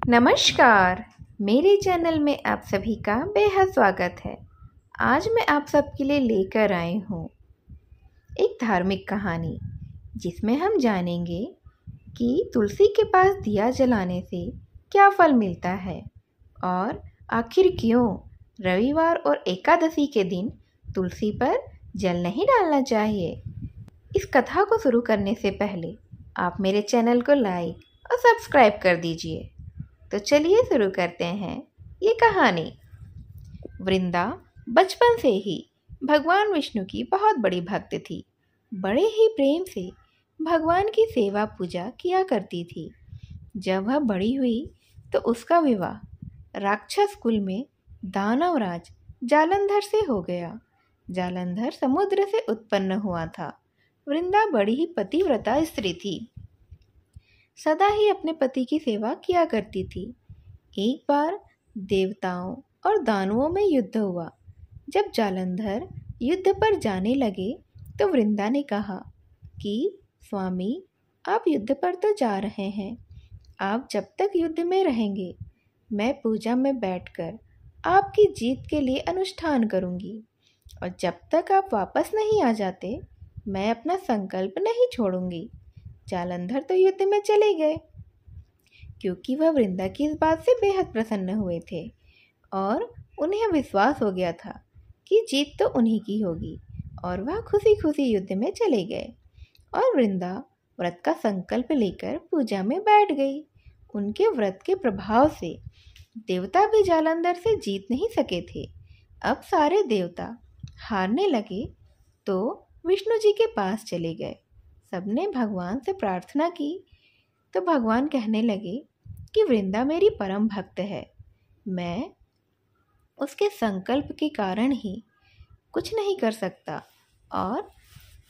नमस्कार। मेरे चैनल में आप सभी का बेहद स्वागत है। आज मैं आप सबके लिए लेकर आई हूँ एक धार्मिक कहानी, जिसमें हम जानेंगे कि तुलसी के पास दिया जलाने से क्या फल मिलता है और आखिर क्यों रविवार और एकादशी के दिन तुलसी पर जल नहीं डालना चाहिए। इस कथा को शुरू करने से पहले आप मेरे चैनल को लाइक और सब्सक्राइब कर दीजिए। तो चलिए शुरू करते हैं ये कहानी। वृंदा बचपन से ही भगवान विष्णु की बहुत बड़ी भक्त थी। बड़े ही प्रेम से भगवान की सेवा पूजा किया करती थी। जब वह बड़ी हुई तो उसका विवाह राक्षस कुल में दानवराज जालंधर से हो गया। जालंधर समुद्र से उत्पन्न हुआ था। वृंदा बड़ी ही पतिव्रता स्त्री थी, सदा ही अपने पति की सेवा किया करती थी। एक बार देवताओं और दानवों में युद्ध हुआ। जब जालंधर युद्ध पर जाने लगे तो वृंदा ने कहा कि स्वामी, आप युद्ध पर तो जा रहे हैं, आप जब तक युद्ध में रहेंगे मैं पूजा में बैठकर आपकी जीत के लिए अनुष्ठान करूंगी, और जब तक आप वापस नहीं आ जाते मैं अपना संकल्प नहीं छोड़ूंगी। जालंधर तो युद्ध में चले गए, क्योंकि वह वृंदा की इस बात से बेहद प्रसन्न हुए थे और उन्हें विश्वास हो गया था कि जीत तो उन्हीं की होगी, और वह खुशी खुशी युद्ध में चले गए। और वृंदा व्रत का संकल्प लेकर पूजा में बैठ गई। उनके व्रत के प्रभाव से देवता भी जालंधर से जीत नहीं सके थे। अब सारे देवता हारने लगे तो विष्णु जी के पास चले गए। सबने भगवान से प्रार्थना की तो भगवान कहने लगे कि वृंदा मेरी परम भक्त है, मैं उसके संकल्प के कारण ही कुछ नहीं कर सकता और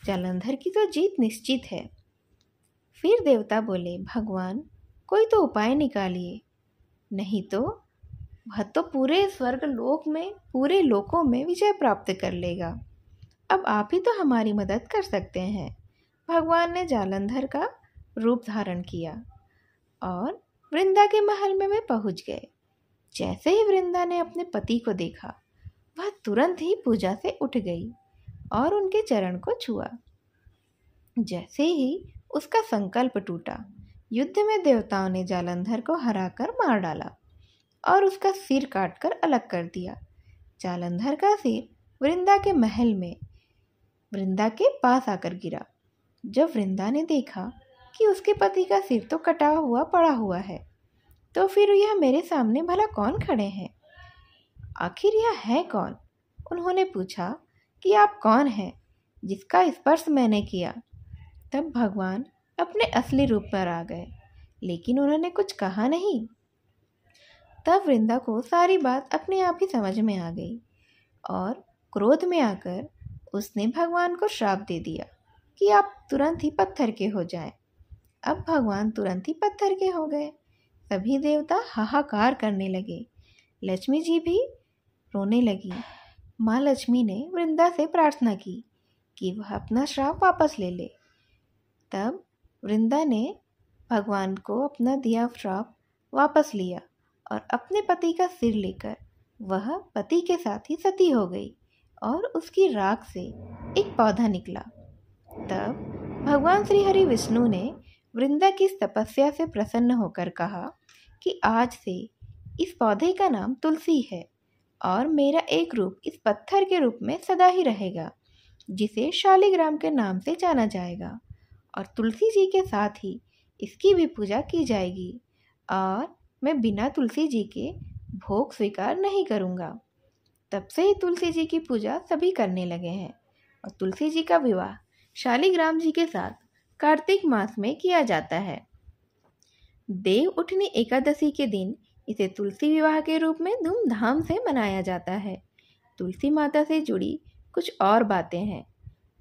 जालंधर की तो जीत निश्चित है। फिर देवता बोले, भगवान कोई तो उपाय निकालिए, नहीं तो वह तो पूरे स्वर्ग लोक में, पूरे लोकों में विजय प्राप्त कर लेगा। अब आप ही तो हमारी मदद कर सकते हैं। भगवान ने जालंधर का रूप धारण किया और वृंदा के महल में वे पहुंच गए। जैसे ही वृंदा ने अपने पति को देखा, वह तुरंत ही पूजा से उठ गई और उनके चरण को छुआ। जैसे ही उसका संकल्प टूटा, युद्ध में देवताओं ने जालंधर को हराकर मार डाला और उसका सिर काटकर अलग कर दिया। जालंधर का सिर वृंदा के महल में वृंदा के पास आकर गिरा। जब वृंदा ने देखा कि उसके पति का सिर तो कटा हुआ पड़ा हुआ है, तो फिर यह मेरे सामने भला कौन खड़े हैं, आखिर यह है कौन? उन्होंने पूछा कि आप कौन हैं जिसका स्पर्श मैंने किया। तब भगवान अपने असली रूप पर आ गए, लेकिन उन्होंने कुछ कहा नहीं। तब वृंदा को सारी बात अपने आप ही समझ में आ गई और क्रोध में आकर उसने भगवान को श्राप दे दिया कि आप तुरंत ही पत्थर के हो जाएं। अब भगवान तुरंत ही पत्थर के हो गए। सभी देवता हाहाकार करने लगे। लक्ष्मी जी भी रोने लगी। माँ लक्ष्मी ने वृंदा से प्रार्थना की कि वह अपना श्राप वापस ले ले। तब वृंदा ने भगवान को अपना दिया श्राप वापस लिया और अपने पति का सिर लेकर वह पति के साथ ही सती हो गई और उसकी राख से एक पौधा निकला। तब भगवान श्री हरि विष्णु ने वृंदा की इस तपस्या से प्रसन्न होकर कहा कि आज से इस पौधे का नाम तुलसी है और मेरा एक रूप इस पत्थर के रूप में सदा ही रहेगा, जिसे शालिग्राम के नाम से जाना जाएगा, और तुलसी जी के साथ ही इसकी भी पूजा की जाएगी, और मैं बिना तुलसी जी के भोग स्वीकार नहीं करूँगा। तब से ही तुलसी जी की पूजा सभी करने लगे हैं और तुलसी जी का विवाह शालिग्राम जी के साथ कार्तिक मास में किया जाता है। देव उठनी एकादशी के दिन इसे तुलसी विवाह के रूप में धूमधाम से मनाया जाता है। तुलसी माता से जुड़ी कुछ और बातें हैं।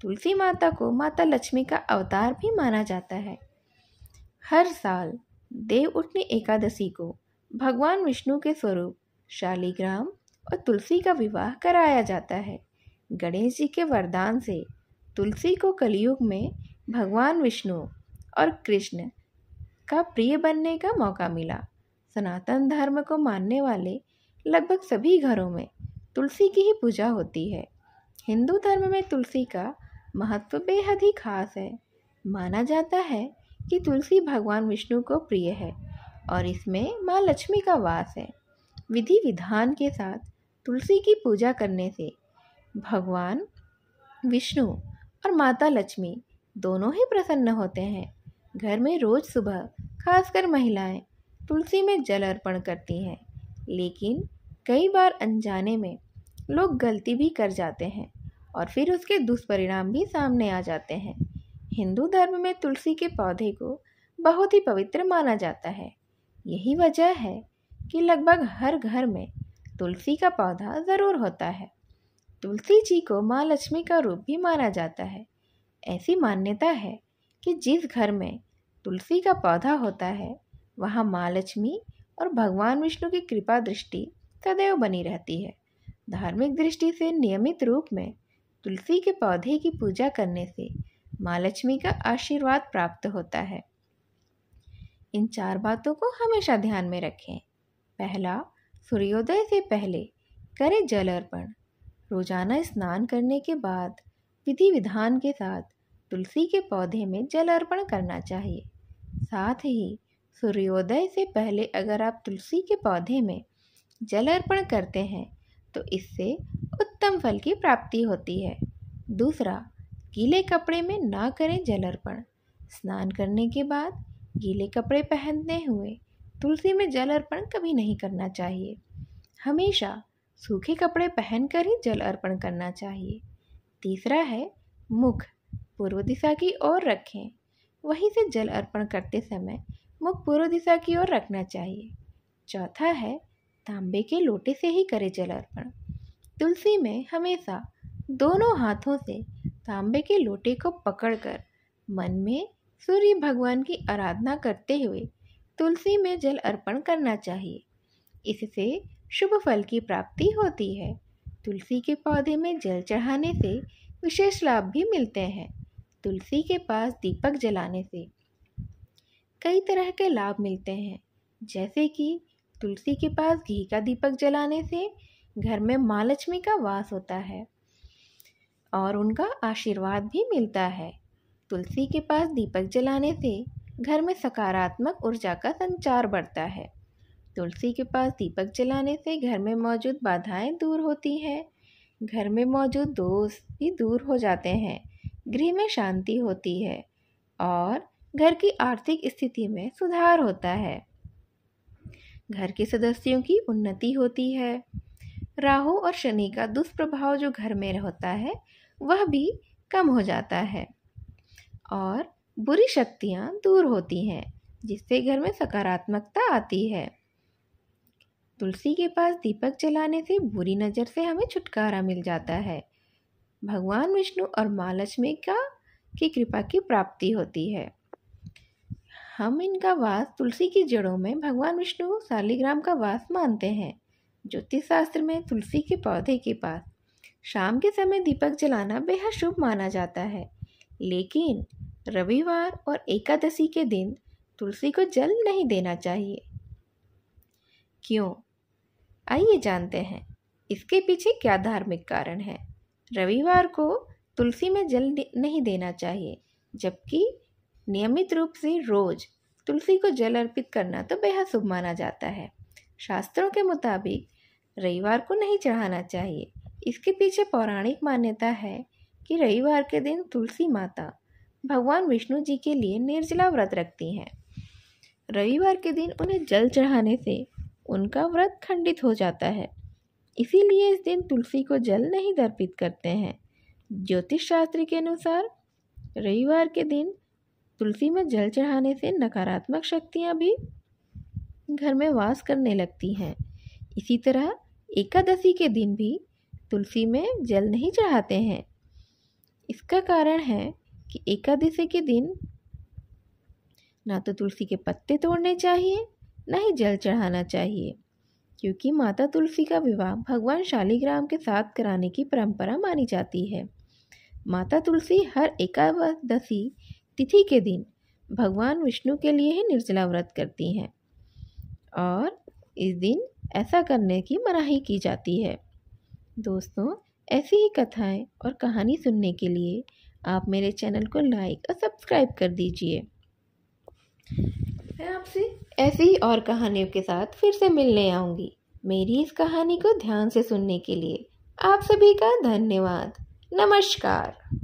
तुलसी माता को माता लक्ष्मी का अवतार भी माना जाता है। हर साल देव उठनी एकादशी को भगवान विष्णु के स्वरूप शालिग्राम और तुलसी का विवाह कराया जाता है। गणेश जी के वरदान से तुलसी को कलयुग में भगवान विष्णु और कृष्ण का प्रिय बनने का मौका मिला। सनातन धर्म को मानने वाले लगभग सभी घरों में तुलसी की ही पूजा होती है। हिंदू धर्म में तुलसी का महत्व बेहद ही खास है। माना जाता है कि तुलसी भगवान विष्णु को प्रिय है और इसमें माँ लक्ष्मी का वास है। विधि विधान के साथ तुलसी की पूजा करने से भगवान विष्णु और माता लक्ष्मी दोनों ही प्रसन्न होते हैं। घर में रोज सुबह खासकर महिलाएं तुलसी में जल अर्पण करती हैं, लेकिन कई बार अनजाने में लोग गलती भी कर जाते हैं और फिर उसके दुष्परिणाम भी सामने आ जाते हैं। हिंदू धर्म में तुलसी के पौधे को बहुत ही पवित्र माना जाता है। यही वजह है कि लगभग हर घर में तुलसी का पौधा ज़रूर होता है। तुलसी जी को माँ लक्ष्मी का रूप भी माना जाता है। ऐसी मान्यता है कि जिस घर में तुलसी का पौधा होता है वहाँ माँ लक्ष्मी और भगवान विष्णु की कृपा दृष्टि सदैव बनी रहती है। धार्मिक दृष्टि से नियमित रूप में तुलसी के पौधे की पूजा करने से माँ लक्ष्मी का आशीर्वाद प्राप्त होता है। इन 4 बातों को हमेशा ध्यान में रखें। पहला, सूर्योदय से पहले करें जल अर्पण। रोजाना स्नान करने के बाद विधि विधान के साथ तुलसी के पौधे में जल अर्पण करना चाहिए। साथ ही सूर्योदय से पहले अगर आप तुलसी के पौधे में जल अर्पण करते हैं तो इससे उत्तम फल की प्राप्ति होती है। दूसरा, गीले कपड़े में ना करें जल अर्पण। स्नान करने के बाद गीले कपड़े पहनते हुए तुलसी में जल अर्पण कभी नहीं करना चाहिए। हमेशा सूखे कपड़े पहनकर ही जल अर्पण करना चाहिए। तीसरा है, मुख पूर्व दिशा की ओर रखें। वहीं से जल अर्पण करते समय मुख पूर्व दिशा की ओर रखना चाहिए। चौथा है, तांबे के लोटे से ही करें जल अर्पण। तुलसी में हमेशा दोनों हाथों से तांबे के लोटे को पकड़कर मन में सूर्य भगवान की आराधना करते हुए तुलसी में जल अर्पण करना चाहिए। इससे शुभ फल की प्राप्ति होती है। तुलसी के पौधे में जल चढ़ाने से विशेष लाभ भी मिलते हैं। तुलसी के पास दीपक जलाने से कई तरह के लाभ मिलते हैं, जैसे कि तुलसी के पास घी का दीपक जलाने से घर में माँ लक्ष्मी का वास होता है और उनका आशीर्वाद भी मिलता है। तुलसी के पास दीपक जलाने से घर में सकारात्मक ऊर्जा का संचार बढ़ता है। तुलसी के पास दीपक जलाने से घर में मौजूद बाधाएं दूर होती हैं। घर में मौजूद दोष भी दूर हो जाते हैं। गृह में शांति होती है और घर की आर्थिक स्थिति में सुधार होता है। घर के सदस्यों की उन्नति होती है। राहु और शनि का दुष्प्रभाव जो घर में होता है वह भी कम हो जाता है और बुरी शक्तियाँ दूर होती हैं, जिससे घर में सकारात्मकता आती है। तुलसी के पास दीपक जलाने से बुरी नज़र से हमें छुटकारा मिल जाता है। भगवान विष्णु और माँ लक्ष्मी की कृपा की प्राप्ति होती है। हम इनका वास तुलसी की जड़ों में भगवान विष्णु शालिग्राम का वास मानते हैं। ज्योतिष शास्त्र में तुलसी के पौधे के पास शाम के समय दीपक जलाना बेहद शुभ माना जाता है, लेकिन रविवार और एकादशी के दिन तुलसी को जल नहीं देना चाहिए। क्यों? आइए जानते हैं इसके पीछे क्या धार्मिक कारण है। रविवार को तुलसी में जल नहीं देना चाहिए, जबकि नियमित रूप से रोज तुलसी को जल अर्पित करना तो बेहद शुभ माना जाता है। शास्त्रों के मुताबिक रविवार को नहीं चढ़ाना चाहिए। इसके पीछे पौराणिक मान्यता है कि रविवार के दिन तुलसी माता भगवान विष्णु जी के लिए निर्जला व्रत रखती हैं। रविवार के दिन उन्हें जल चढ़ाने से उनका व्रत खंडित हो जाता है, इसीलिए इस दिन तुलसी को जल नहीं अर्पित करते हैं। ज्योतिष शास्त्र के अनुसार रविवार के दिन तुलसी में जल चढ़ाने से नकारात्मक शक्तियाँ भी घर में वास करने लगती हैं। इसी तरह एकादशी के दिन भी तुलसी में जल नहीं चढ़ाते हैं। इसका कारण है कि एकादशी के दिन ना तो तुलसी के पत्ते तोड़ने चाहिए, ना ही जल चढ़ाना चाहिए, क्योंकि माता तुलसी का विवाह भगवान शालिग्राम के साथ कराने की परंपरा मानी जाती है। माता तुलसी हर एकादशी तिथि के दिन भगवान विष्णु के लिए ही निर्जला व्रत करती हैं और इस दिन ऐसा करने की मनाही की जाती है। दोस्तों, ऐसी ही कथाएं और कहानी सुनने के लिए आप मेरे चैनल को लाइक और सब्सक्राइब कर दीजिए। मैं आपसे ऐसी ही और कहानियों के साथ फिर से मिलने आऊँगी। मेरी इस कहानी को ध्यान से सुनने के लिए आप सभी का धन्यवाद। नमस्कार।